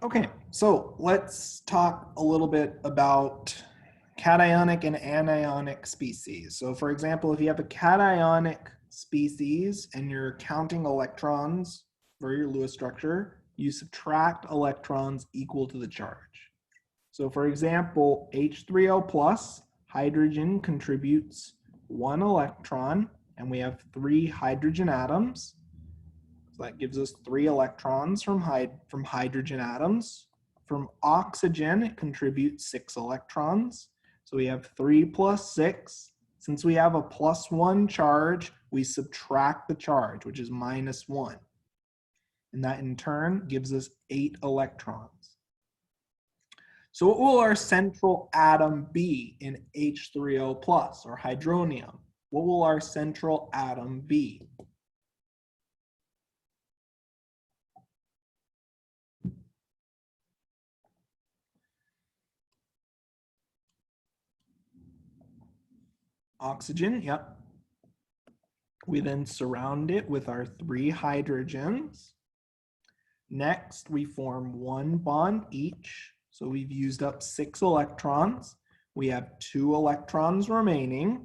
Okay, so let's talk a little bit about cationic and anionic species. So for example, if you have a cationic species and you're counting electrons for your Lewis structure, you subtract electrons equal to the charge. So for example, H3O plus, hydrogen contributes 1 electron, and we have 3 hydrogen atoms. So that gives us 3 electrons from hydrogen atoms. From oxygen, it contributes 6 electrons. So we have 3 plus 6. Since we have a plus 1 charge, we subtract the charge, which is minus 1. And that in turn gives us 8 electrons. So what will our central atom be in H3O plus or hydronium? What will our central atom be? Oxygen, yep. We then surround it with our 3 hydrogens. Next, we form 1 bond each. So we've used up 6 electrons. We have 2 electrons remaining.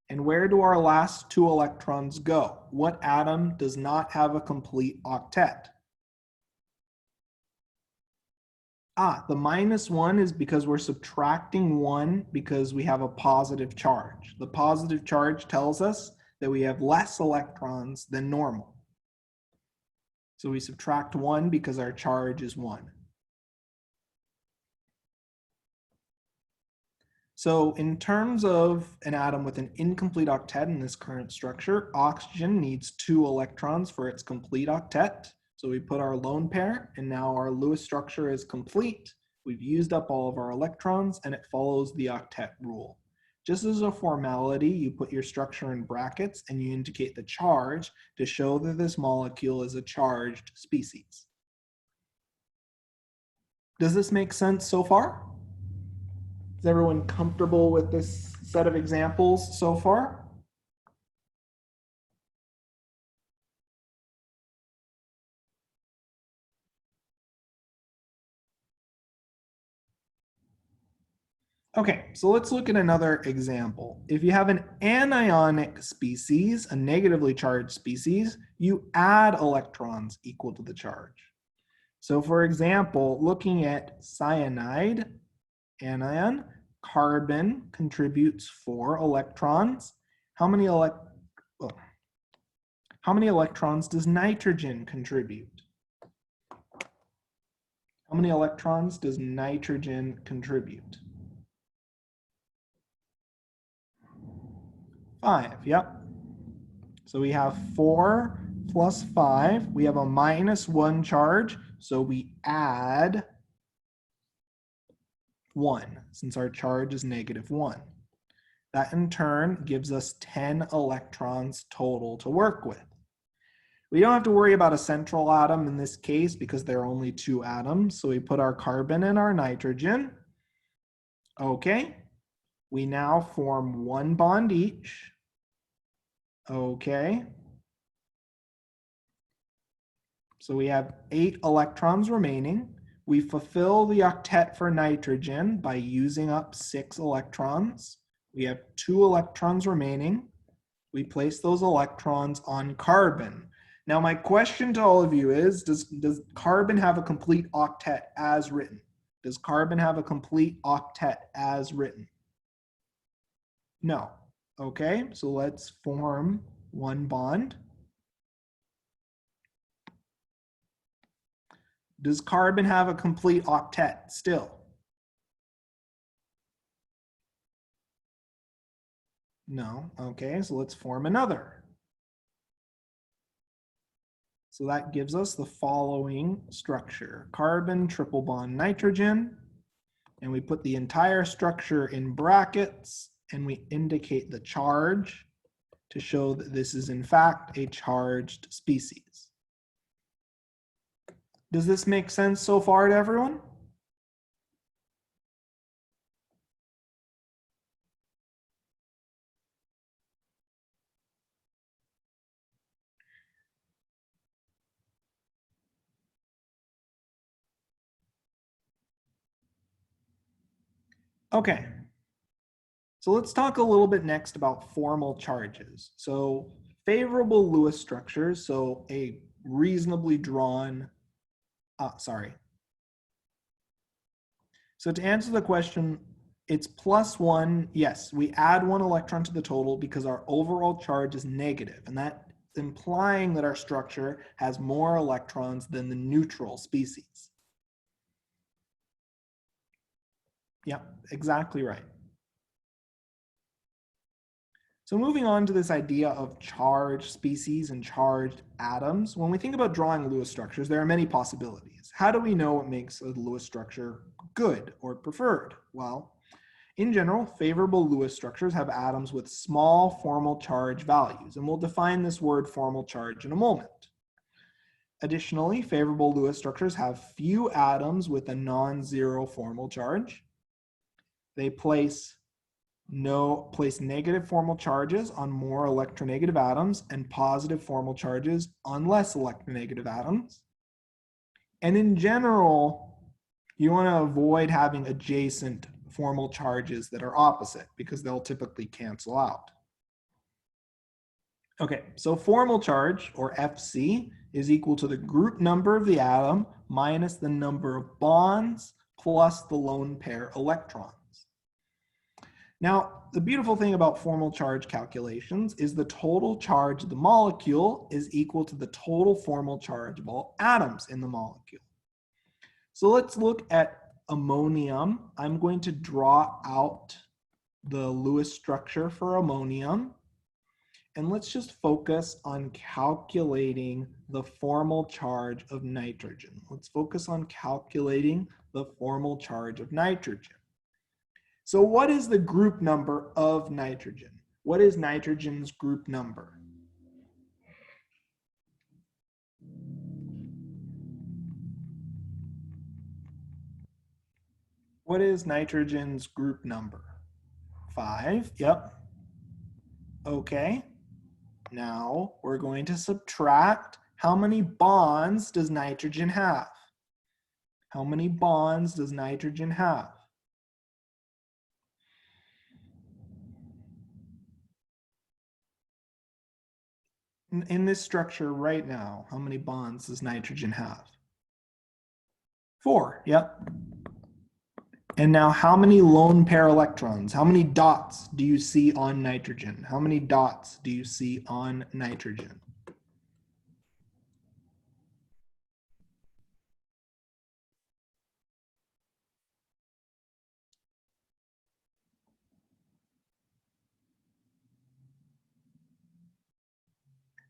And where do our last 2 electrons go? What atom does not have a complete octet? The minus 1 is because we're subtracting 1 because we have a positive charge. The positive charge tells us that we have less electrons than normal. So we subtract 1 because our charge is 1. So in terms of an atom with an incomplete octet in this current structure, oxygen needs 2 electrons for its complete octet. So we put our lone pair, and now our Lewis structure is complete. We've used up all of our electrons, and it follows the octet rule. Just as a formality, you put your structure in brackets and you indicate the charge to show that this molecule is a charged species. Does this make sense so far? Is everyone comfortable with this set of examples so far? Okay, so let's look at another example. If you have an anionic species, a negatively charged species, you add electrons equal to the charge. So for example, looking at cyanide, anion, carbon contributes 4 electrons. How many electrons does nitrogen contribute? How many electrons does nitrogen contribute? 5, yep. So we have 4 plus 5. We have a minus 1 charge, so we add 1, since our charge is negative 1. That in turn gives us 10 electrons total to work with. We don't have to worry about a central atom in this case because there are only 2 atoms. So we put our carbon and our nitrogen. Okay. We now form 1 bond each. Okay. So we have 8 electrons remaining. We fulfill the octet for nitrogen by using up 6 electrons. We have 2 electrons remaining. We place those electrons on carbon. Now my question to all of you is, does carbon have a complete octet as written? Does carbon have a complete octet as written? No. Okay, so let's form 1 bond. Does carbon have a complete octet still? No. Okay, so let's form another. So that gives us the following structure. Carbon, triple bond nitrogen, and we put the entire structure in brackets and we indicate the charge to show that this is in fact a charged species. Does this make sense so far to everyone? Okay, so let's talk a little bit next about formal charges. So favorable Lewis structures, so a reasonably drawn, sorry. So to answer the question, it's +1. Yes, we add 1 electron to the total because our overall charge is negative, and that's implying that our structure has more electrons than the neutral species. Yep, exactly right. So moving on to this idea of charged species and charged atoms, when we think about drawing Lewis structures, there are many possibilities. How do we know what makes a Lewis structure good or preferred? Well, in general, favorable Lewis structures have atoms with small formal charge values, and we'll define this word formal charge in a moment. Additionally, favorable Lewis structures have few atoms with a non-zero formal charge. They place negative formal charges on more electronegative atoms and positive formal charges on less electronegative atoms. And in general, you want to avoid having adjacent formal charges that are opposite because they'll typically cancel out. Okay, so formal charge, or FC, is equal to the group number of the atom minus the number of bonds plus the lone pair electrons. Now, the beautiful thing about formal charge calculations is the total charge of the molecule is equal to the total formal charge of all atoms in the molecule. So let's look at ammonium. I'm going to draw out the Lewis structure for ammonium. And let's just focus on calculating the formal charge of nitrogen. Let's focus on calculating the formal charge of nitrogen. So what is the group number of nitrogen? What is nitrogen's group number? What is nitrogen's group number? 5, yep. Okay, now we're going to subtract. How many bonds does nitrogen have? How many bonds does nitrogen have? In this structure right now, how many bonds does nitrogen have? 4, yep. And now how many lone pair electrons, how many dots do you see on nitrogen? How many dots do you see on nitrogen?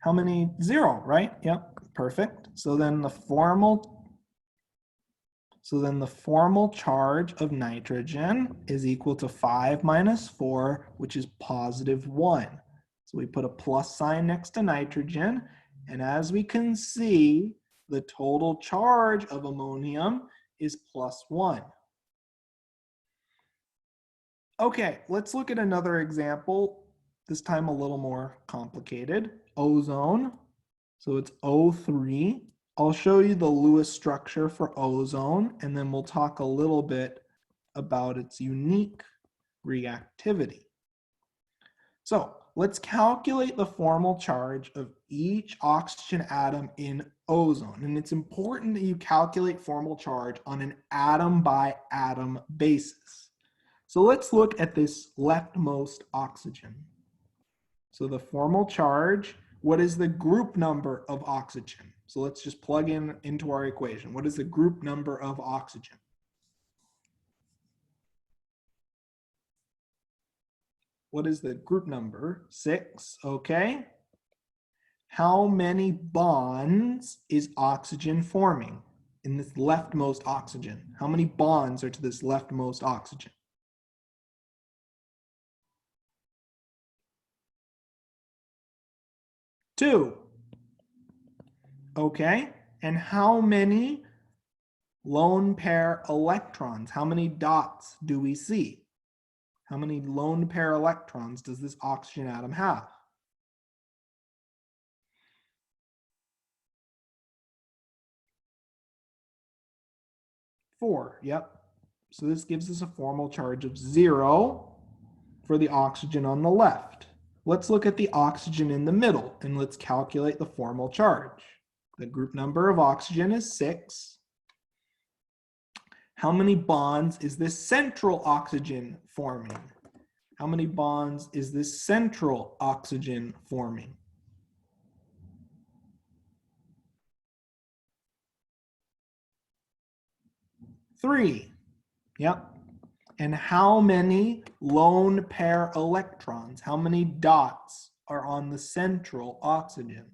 How many? 0, right? Yep, perfect. So then the formal charge of nitrogen is equal to 5 minus 4, which is +1. So we put a plus sign next to nitrogen, and as we can see, the total charge of ammonium is +1. Okay, let's look at another example, this time a little more complicated. Ozone, so it's O3. I'll show you the Lewis structure for ozone, and then we'll talk a little bit about its unique reactivity. So let's calculate the formal charge of each oxygen atom in ozone. And it's important that you calculate formal charge on an atom by atom basis. So let's look at this leftmost oxygen. So the formal charge, what is the group number of oxygen? So let's just plug in into our equation. What is the group number of oxygen? What is the group number? 6, okay. How many bonds is oxygen forming in this leftmost oxygen? How many bonds are to this leftmost oxygen? 2. Okay, and how many lone pair electrons, how many dots do we see? How many lone pair electrons does this oxygen atom have? 4, yep. So this gives us a formal charge of 0 for the oxygen on the left. Let's look at the oxygen in the middle and let's calculate the formal charge. The group number of oxygen is 6. How many bonds is this central oxygen forming? How many bonds is this central oxygen forming? 3. Yep. And how many lone pair electrons, how many dots are on the central oxygen?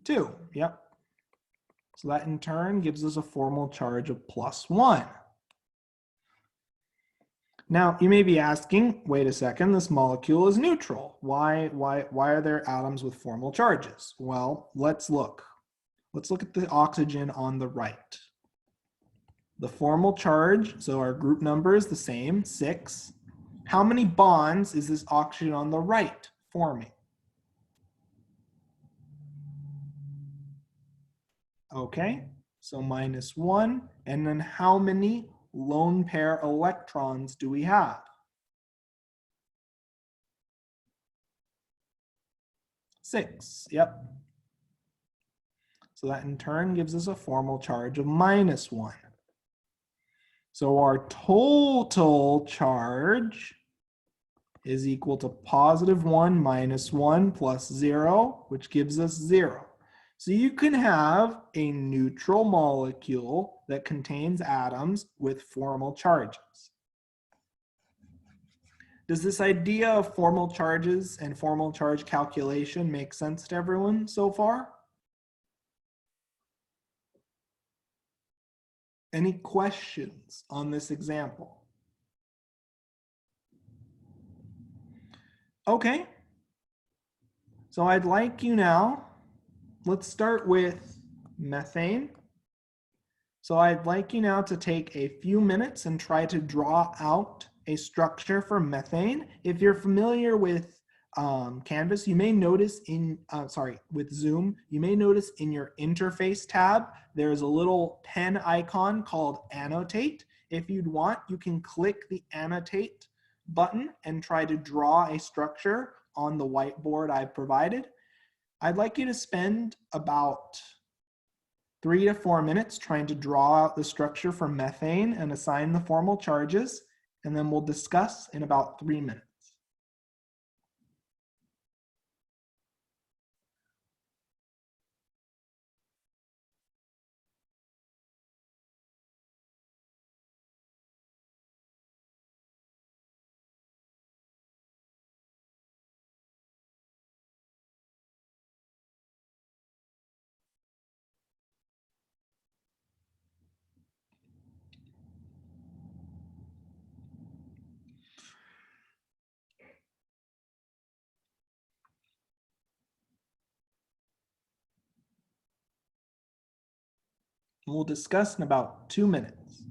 2. Yep. So that in turn gives us a formal charge of +1. Now, you may be asking, wait a second, this molecule is neutral. Why are there atoms with formal charges? Well, let's look. Let's look at the oxygen on the right. The formal charge, so our group number is the same, 6. How many bonds is this oxygen on the right forming? Okay, so -1. And then how many lone pair electrons do we have? 6, yep. So that in turn gives us a formal charge of -1. So our total charge is equal to +1 minus 1 plus 0, which gives us 0. So you can have a neutral molecule that contains atoms with formal charges. Does this idea of formal charges and formal charge calculation make sense to everyone so far? Any questions on this example? Okay. So I'd like you now, let's start with methane. So I'd like you now to take a few minutes and try to draw out a structure for methane. If you're familiar with Canvas, you may notice with Zoom, you may notice in your interface tab, there's a little pen icon called annotate. If you'd want, you can click the annotate button and try to draw a structure on the whiteboard I've provided. I'd like you to spend about 3 to 4 minutes trying to draw out the structure for methane and assign the formal charges, and then we'll discuss in about 3 minutes. We'll discuss in about 2 minutes.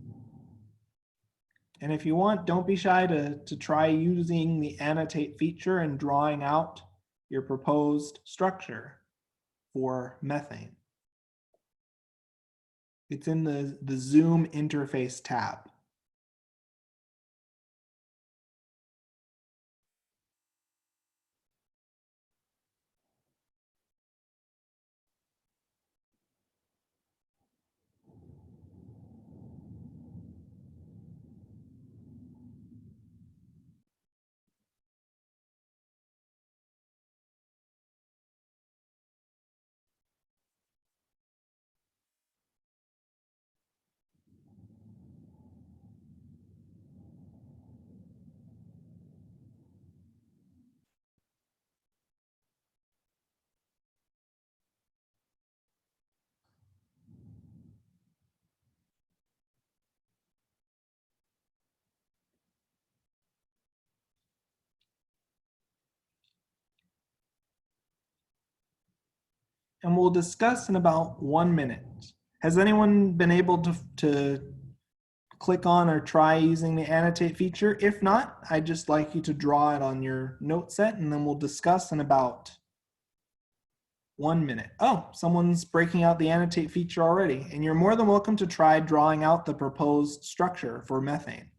And if you want, don't be shy to try using the annotate feature and drawing out your proposed structure for methane. It's in the Zoom interface tab. And we'll discuss in about 1 minute. Has anyone been able to click on or try using the annotate feature? If not, I'd just like you to draw it on your note set and then we'll discuss in about 1 minute. Oh, someone's breaking out the annotate feature already, and you're more than welcome to try drawing out the proposed structure for methane.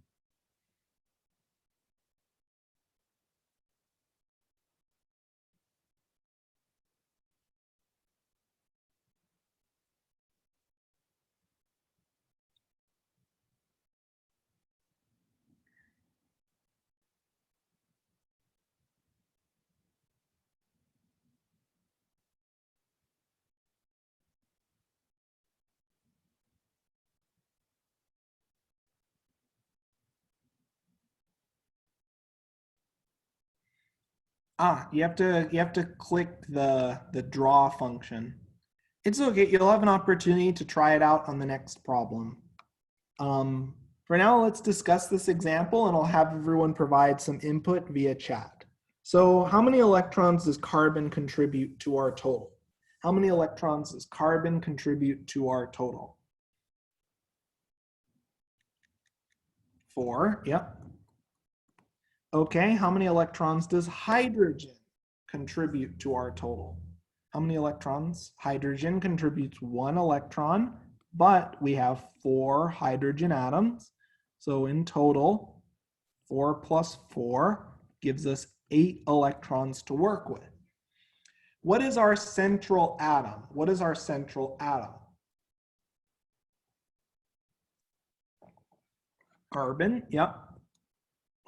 You have to click the draw function. It's okay. You'll have an opportunity to try it out on the next problem. For now, let's discuss this example, and I'll have everyone provide some input via chat. So, how many electrons does carbon contribute to our total? How many electrons does carbon contribute to our total? 4. Yep. Okay, how many electrons does hydrogen contribute to our total? How many electrons? Hydrogen contributes 1 electron, but we have 4 hydrogen atoms. So in total, 4 plus 4 gives us 8 electrons to work with. What is our central atom? What is our central atom? Carbon, yep.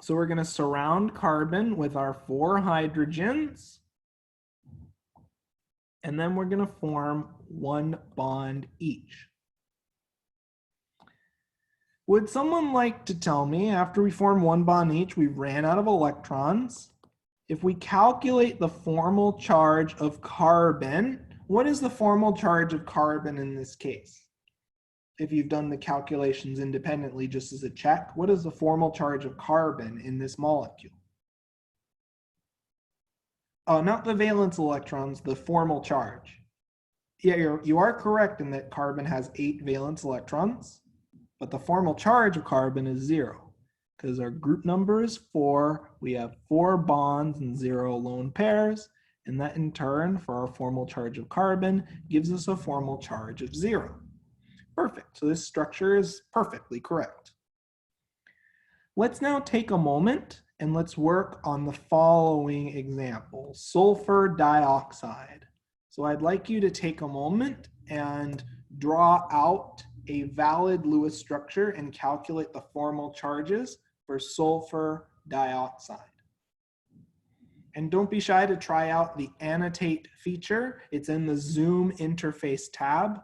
So we're going to surround carbon with our 4 hydrogens. And then we're going to form 1 bond each. Would someone like to tell me, after we form 1 bond each, we ran out of electrons? If we calculate the formal charge of carbon, what is the formal charge of carbon in this case? If you've done the calculations independently just as a check, what is the formal charge of carbon in this molecule? Oh, not the valence electrons, the formal charge. Yeah, you are correct in that carbon has 8 valence electrons, but the formal charge of carbon is 0 because our group number is 4. We have 4 bonds and 0 lone pairs, and that in turn, for our formal charge of carbon, gives us a formal charge of 0. Perfect. So this structure is perfectly correct. Let's now take a moment and let's work on the following example, sulfur dioxide. So I'd like you to take a moment and draw out a valid Lewis structure and calculate the formal charges for sulfur dioxide. And don't be shy to try out the annotate feature. It's in the Zoom interface tab.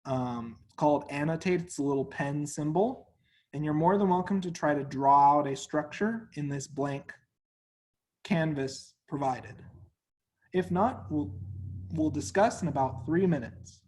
It's called annotate. It's a little pen symbol. And you're more than welcome to try to draw out a structure in this blank canvas provided. If not, we'll discuss in about 3 minutes.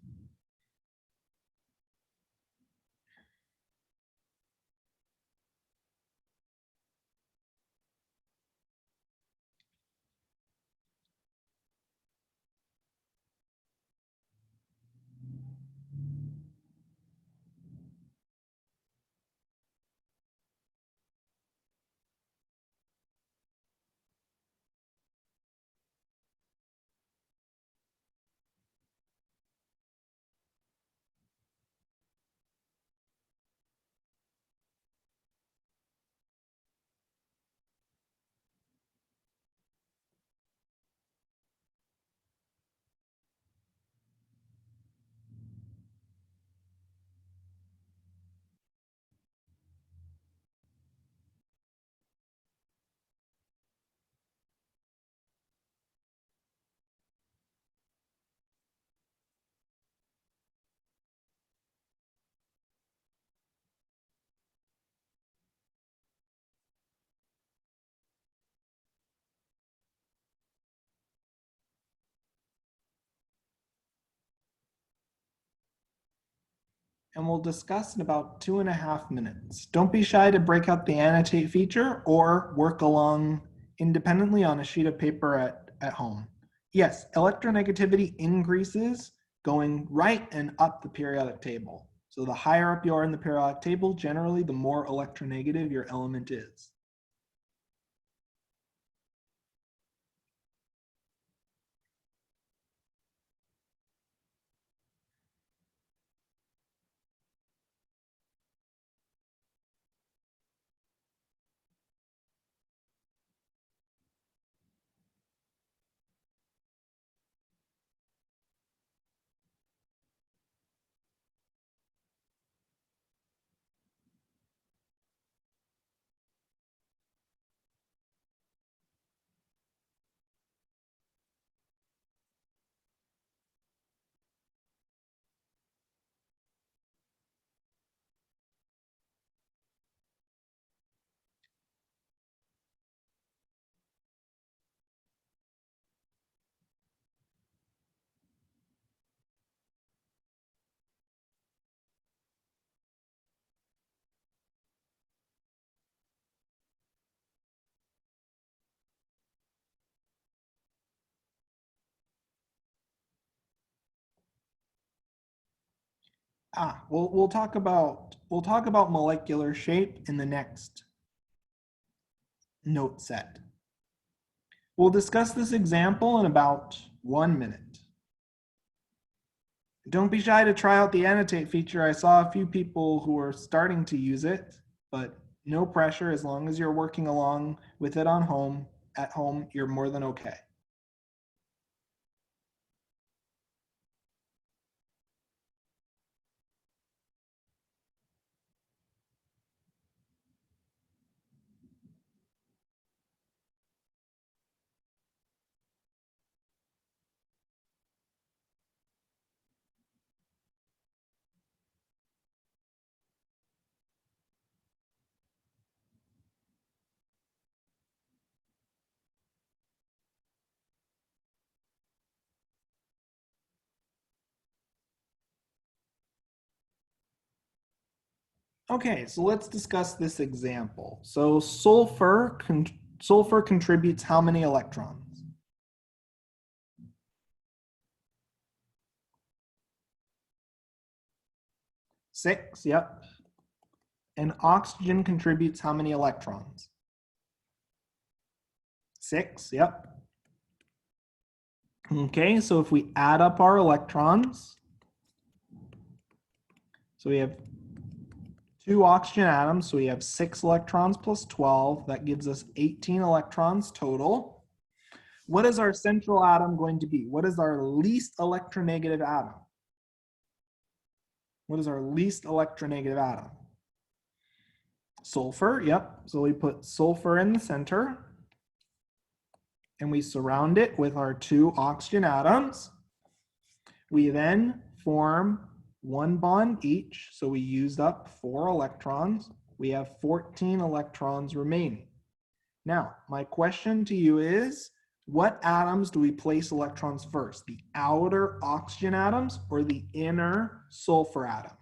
And we'll discuss in about 2.5 minutes. Don't be shy to break out the annotate feature or work along independently on a sheet of paper at home. Yes, electronegativity increases going right and up the periodic table. So the higher up you are in the periodic table, generally the more electronegative your element is. We'll talk about molecular shape in the next note set. We'll discuss this example in about 1 minute. Don't be shy to try out the annotate feature. I saw a few people who are starting to use it, but no pressure. As long as you're working along with it at home, you're more than okay. Okay, so let's discuss this example. So sulfur contributes how many electrons? 6, yep. And oxygen contributes how many electrons? 6, yep. Okay, so if we add up our electrons, so we have 2 oxygen atoms, so we have 6 electrons plus 12. That gives us 18 electrons total. What is our central atom going to be? What is our least electronegative atom? What is our least electronegative atom? Sulfur, yep. So we put sulfur in the center, and we surround it with our 2 oxygen atoms. We then form 1 bond each, so we used up 4 electrons. We have 14 electrons remaining. Now, my question to you is, what atoms do we place electrons first? The outer oxygen atoms or the inner sulfur atom?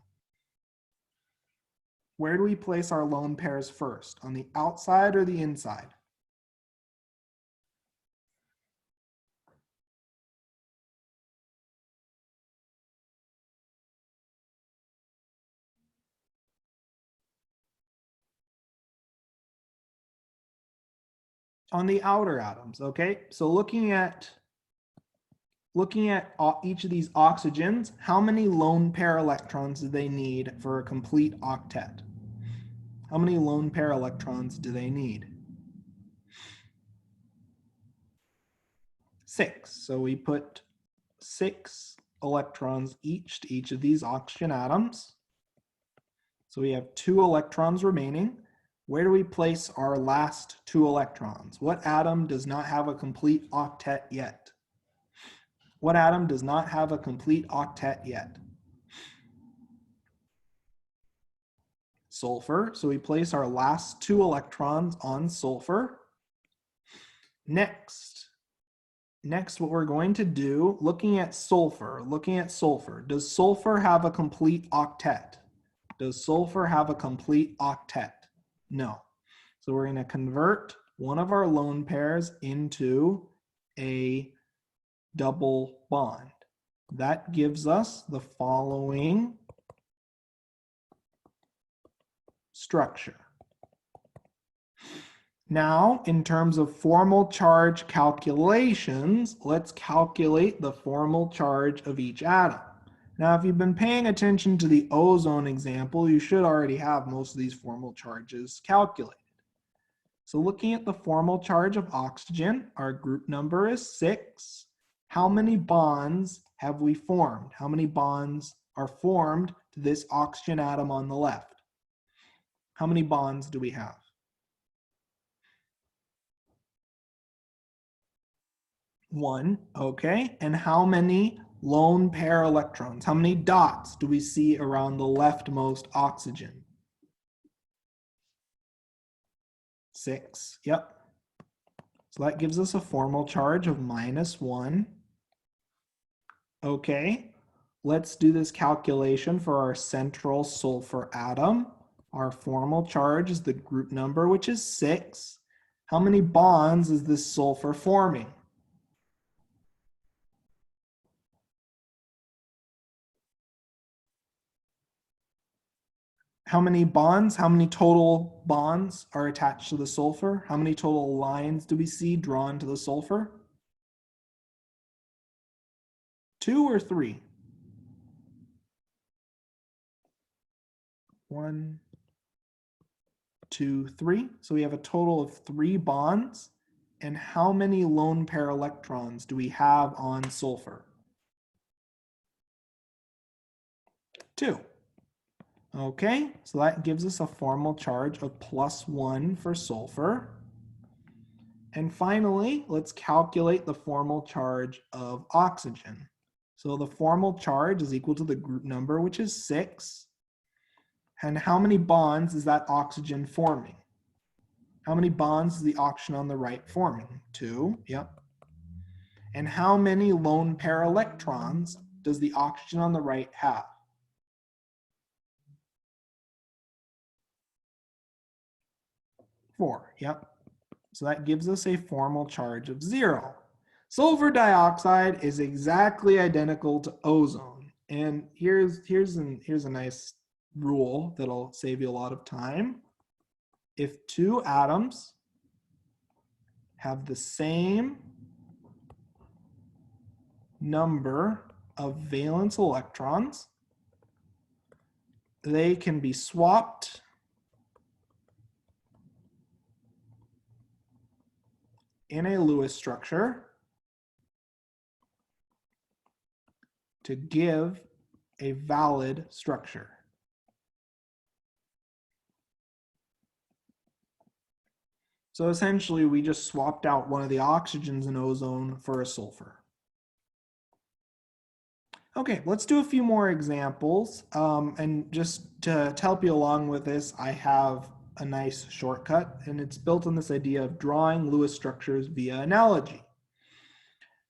Where do we place our lone pairs first? On the outside or the inside? On the outer atoms, okay? So looking at each of these oxygens, how many lone pair electrons do they need for a complete octet? How many lone pair electrons do they need? 6. So we put 6 electrons each to each of these oxygen atoms. So we have 2 electrons remaining. Where do we place our last 2 electrons? What atom does not have a complete octet yet? What atom does not have a complete octet yet? Sulfur. So we place our last 2 electrons on sulfur. Next, what we're going to do, looking at sulfur, does sulfur have a complete octet? Does sulfur have a complete octet? No. So we're going to convert one of our lone pairs into a double bond. That gives us the following structure. Now, in terms of formal charge calculations, let's calculate the formal charge of each atom. Now, if you've been paying attention to the ozone example, you should already have most of these formal charges calculated. So looking at the formal charge of oxygen, our group number is 6. How many bonds have we formed? How many bonds are formed to this oxygen atom on the left? How many bonds do we have? 1, okay. And how many lone pair electrons? How many dots do we see around the leftmost oxygen? 6, yep. So that gives us a formal charge of -1. Okay, let's do this calculation for our central sulfur atom. Our formal charge is the group number, which is 6. How many bonds is this sulfur forming? How many bonds, how many total bonds are attached to the sulfur? How many total lines do we see drawn to the sulfur? 2 or 3? 1, 2, 3. So we have a total of 3 bonds. And how many lone pair electrons do we have on sulfur? 2. Okay, so that gives us a formal charge of +1 for sulfur. And finally, let's calculate the formal charge of oxygen. So the formal charge is equal to the group number, which is 6. And how many bonds is that oxygen forming? How many bonds is the oxygen on the right forming? 2, yep. And how many lone pair electrons does the oxygen on the right have? 4, yep. So that gives us a formal charge of 0. Sulfur dioxide is exactly identical to ozone. And here's a nice rule that'll save you a lot of time. If 2 atoms have the same number of valence electrons, they can be swapped in a Lewis structure to give a valid structure. So essentially, we just swapped out one of the oxygens in ozone for a sulfur. Okay, let's do a few more examples. And just to help you along with this, I have a nice shortcut, and it's built on this idea of drawing Lewis structures via analogy.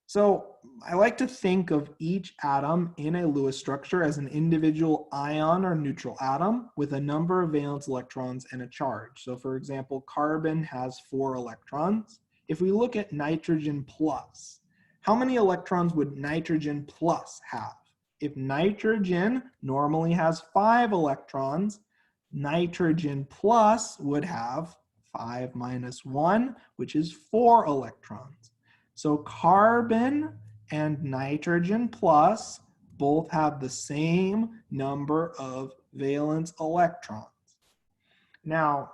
So I like to think of each atom in a Lewis structure as an individual ion or neutral atom with a number of valence electrons and a charge. So for example, carbon has 4 electrons. If we look at nitrogen plus, how many electrons would nitrogen plus have? If nitrogen normally has 5 electrons, nitrogen plus would have 5 minus 1, which is 4 electrons. So carbon and nitrogen plus both have the same number of valence electrons. Now,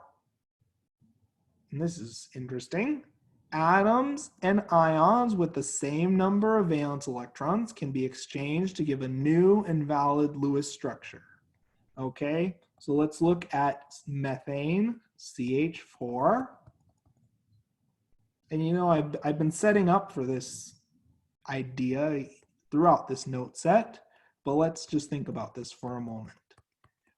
and this is interesting, atoms and ions with the same number of valence electrons can be exchanged to give a new and valid Lewis structure. Okay, so let's look at methane, CH4. And you know, I've been setting up for this idea throughout this note set, but let's just think about this for a moment.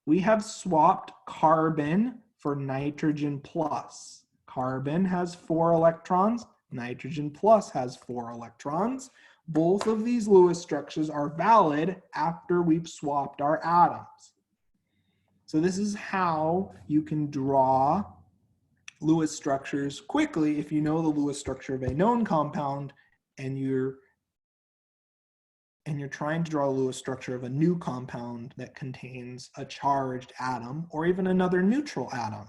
We have swapped carbon for nitrogen plus. Carbon has 4 electrons, nitrogen plus has 4 electrons. Both of these Lewis structures are valid after we've swapped our atoms. So this is how you can draw Lewis structures quickly if you know the Lewis structure of a known compound and you're trying to draw a Lewis structure of a new compound that contains a charged atom or even another neutral atom.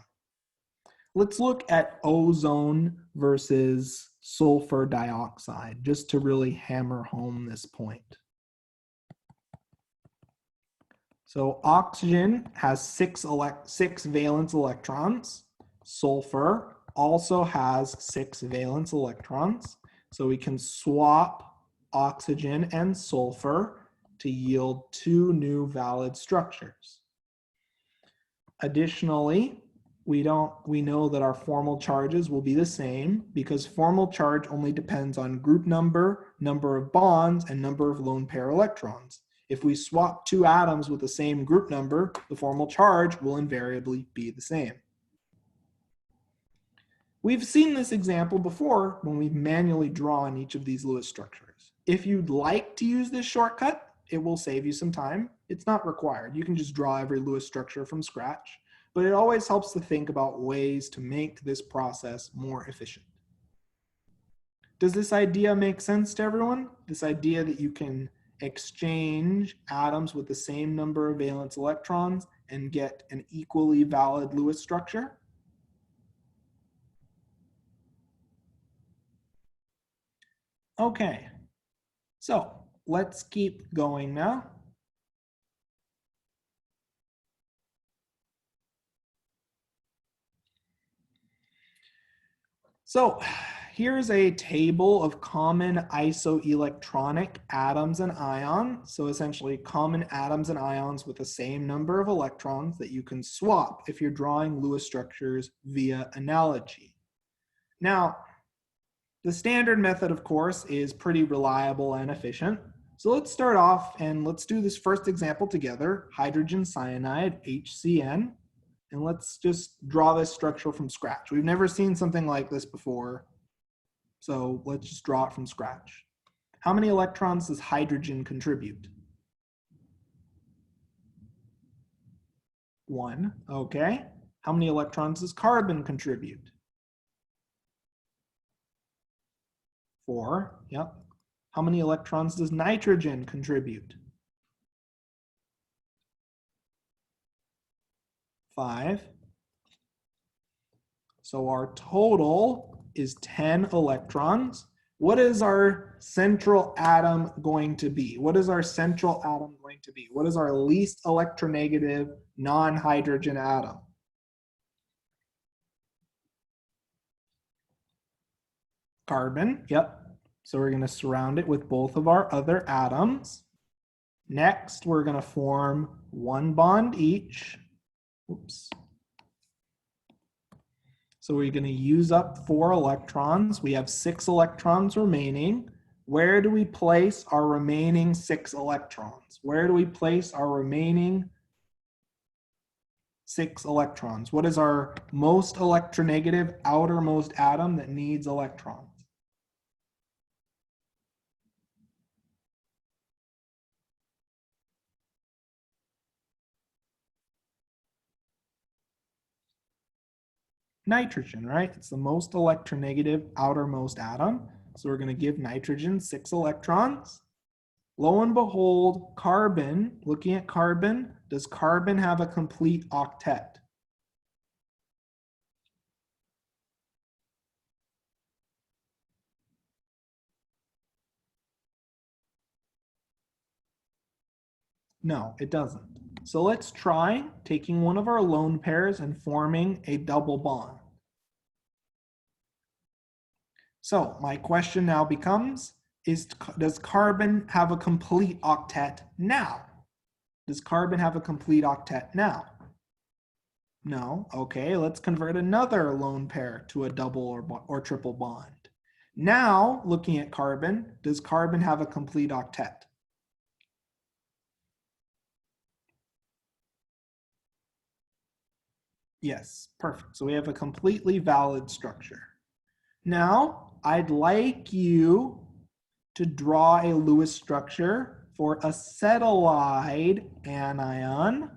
Let's look at ozone versus sulfur dioxide just to really hammer home this point. So oxygen has 6 valence electrons. Sulfur also has 6 valence electrons. So we can swap oxygen and sulfur to yield 2 new valid structures. Additionally, we know that our formal charges will be the same because formal charge only depends on group number, number of bonds, and number of lone pair electrons. If we swap 2 atoms with the same group number, the formal charge will invariably be the same. We've seen this example before when we've manually drawn each of these Lewis structures. If you'd like to use this shortcut, it will save you some time. It's not required. You can just draw every Lewis structure from scratch, but it always helps to think about ways to make this process more efficient. Does this idea make sense to everyone? This idea that you can exchange atoms with the same number of valence electrons and get an equally valid Lewis structure? Okay, so let's keep going now. So here's a table of common isoelectronic atoms and ions. So essentially common atoms and ions with the same number of electrons that you can swap if you're drawing Lewis structures via analogy. Now, the standard method, of course, is pretty reliable and efficient. So let's start off and let's do this first example together, hydrogen cyanide, HCN. And let's just draw this structure from scratch. We've never seen something like this before. So let's just draw it from scratch. How many electrons does hydrogen contribute? 1, okay. How many electrons does carbon contribute? 4, yep. How many electrons does nitrogen contribute? 5. So our total is 10 electrons. What is our central atom going to be? What is our central atom going to be? What is our least electronegative non-hydrogen atom? Carbon, yep. So we're going to surround it with both of our other atoms. Next, we're going to form one bond each. Oops. So we're going to use up 4 electrons. We have 6 electrons remaining. Where do we place our remaining 6 electrons? Where do we place our remaining 6 electrons? What is our most electronegative outermost atom that needs electrons? Nitrogen, right? It's the most electronegative outermost atom. So we're going to give nitrogen 6 electrons. Lo and behold, carbon, looking at carbon, does carbon have a complete octet? No, it doesn't. So let's try taking one of our lone pairs and forming a double bond. So my question now becomes, does carbon have a complete octet now? Does carbon have a complete octet now? No. Okay, let's convert another lone pair to a double or triple bond. Now, looking at carbon, does carbon have a complete octet? Yes, perfect. So we have a completely valid structure. Now, I'd like you to draw a Lewis structure for acetylide anion,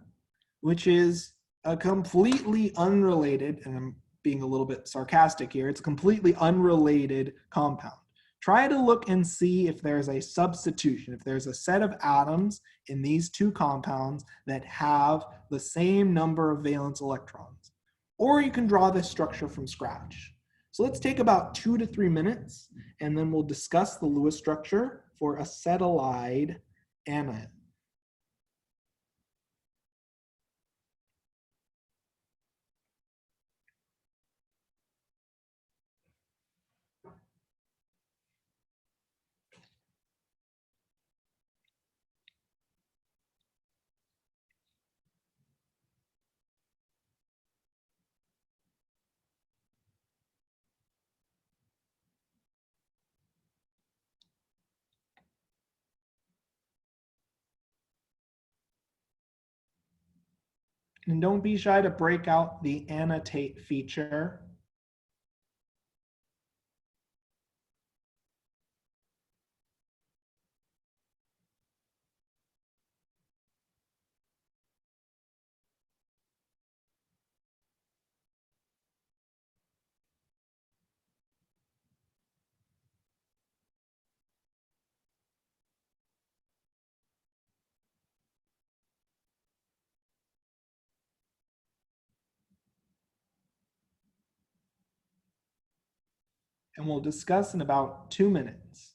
which is a completely unrelated, and I'm being a little bit sarcastic here, it's a completely unrelated compound. Try to look and see if there's a substitution, if there's a set of atoms in these two compounds that have the same number of valence electrons. Or you can draw this structure from scratch. So let's take about 2 to 3 minutes, and then we'll discuss the Lewis structure for acetylide anion. And don't be shy to break out the annotate feature. and we'll discuss in about 2 minutes.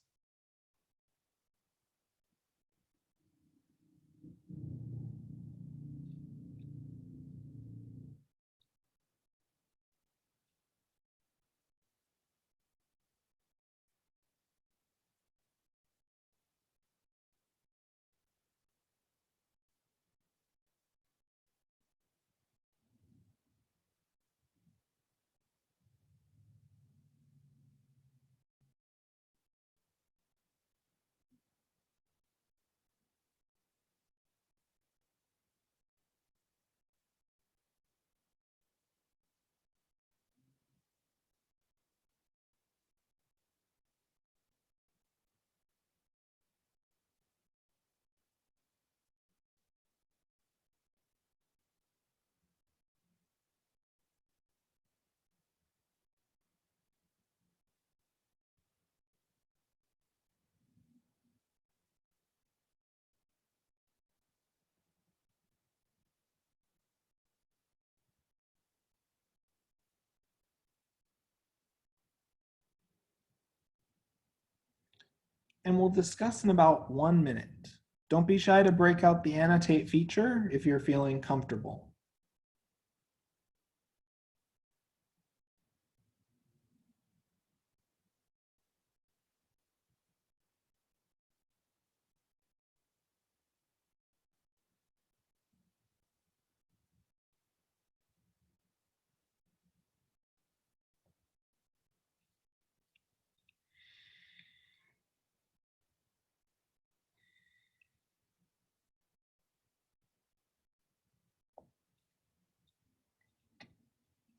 And we'll discuss in about 1 minute. Don't be shy to break out the annotate feature if you're feeling comfortable.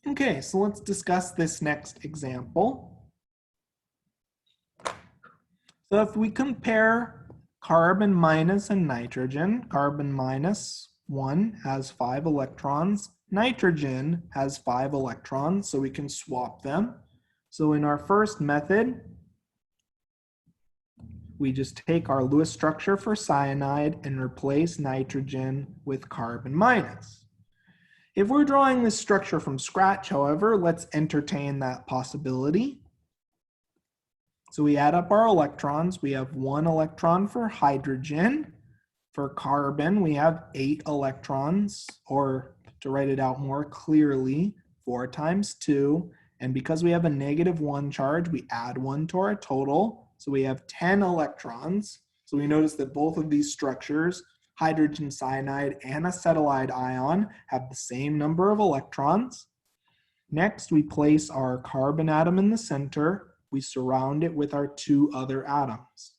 Okay, so let's discuss this next example. So if we compare carbon minus and nitrogen, carbon minus 1 has 5 electrons, nitrogen has 5 electrons, so we can swap them. So in our first method, we just take our Lewis structure for cyanide and replace nitrogen with carbon minus. If we're drawing this structure from scratch, however, let's entertain that possibility. So we add up our electrons. We have 1 electron for hydrogen. For carbon, we have 8 electrons, or to write it out more clearly, 4 times 2. And because we have a -1 charge, we add 1 to our total. So we have 10 electrons. So we notice that both of these structures, hydrogen cyanide and acetylide ion, have the same number of electrons. Next, we place our carbon atom in the center. We surround it with our 2 other atoms.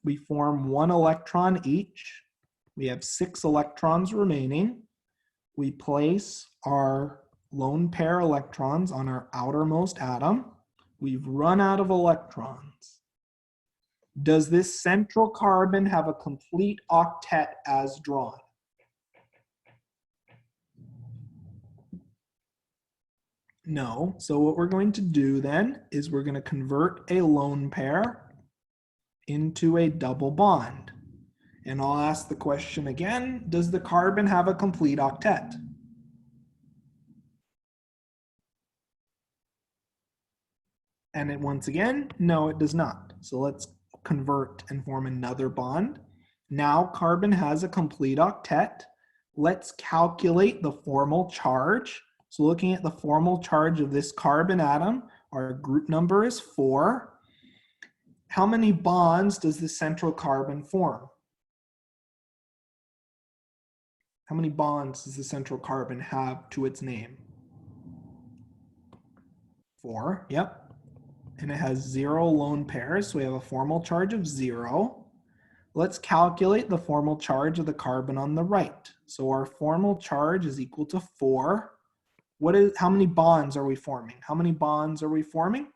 We form 1 electron each. We have 6 electrons remaining. We place our lone pair electrons on our outermost atom. We've run out of electrons. Does this central carbon have a complete octet as drawn? No. So what we're going to do then is we're going to convert a lone pair into a double bond. And I'll ask the question again, does the carbon have a complete octet? And once again, no, it does not. So let's convert and form another bond. Now carbon has a complete octet. Let's calculate the formal charge. So looking at the formal charge of this carbon atom, our group number is 4. How many bonds does the central carbon form? How many bonds does the central carbon have to its name? 4, yep. And it has 0 lone pairs, so we have a formal charge of 0. Let's calculate the formal charge of the carbon on the right. So our formal charge is equal to 4. How many bonds are we forming? How many bonds are we forming?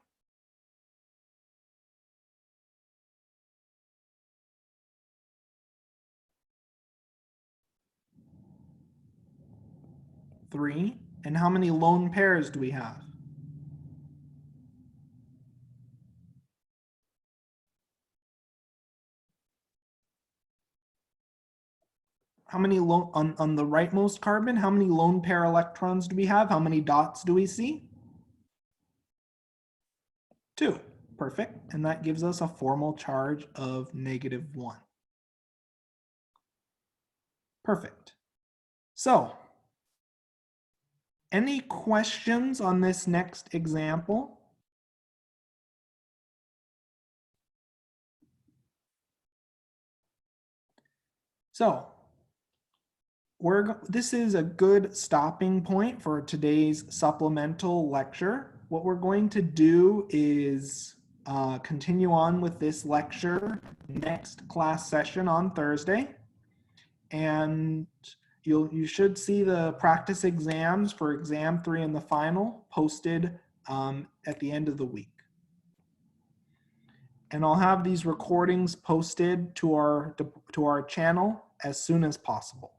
Three. And how many lone pairs do we have? How many on the rightmost carbon, how many lone pair electrons do we have? How many dots do we see? 2. Perfect. And that gives us a formal charge of -1. Perfect. So, any questions on this next example? So, this is a good stopping point for today's supplemental lecture. What we're going to do is continue on with this lecture next class session on Thursday. And you should see the practice exams for exam 3 and the final posted at the end of the week. And I'll have these recordings posted to our channel as soon as possible.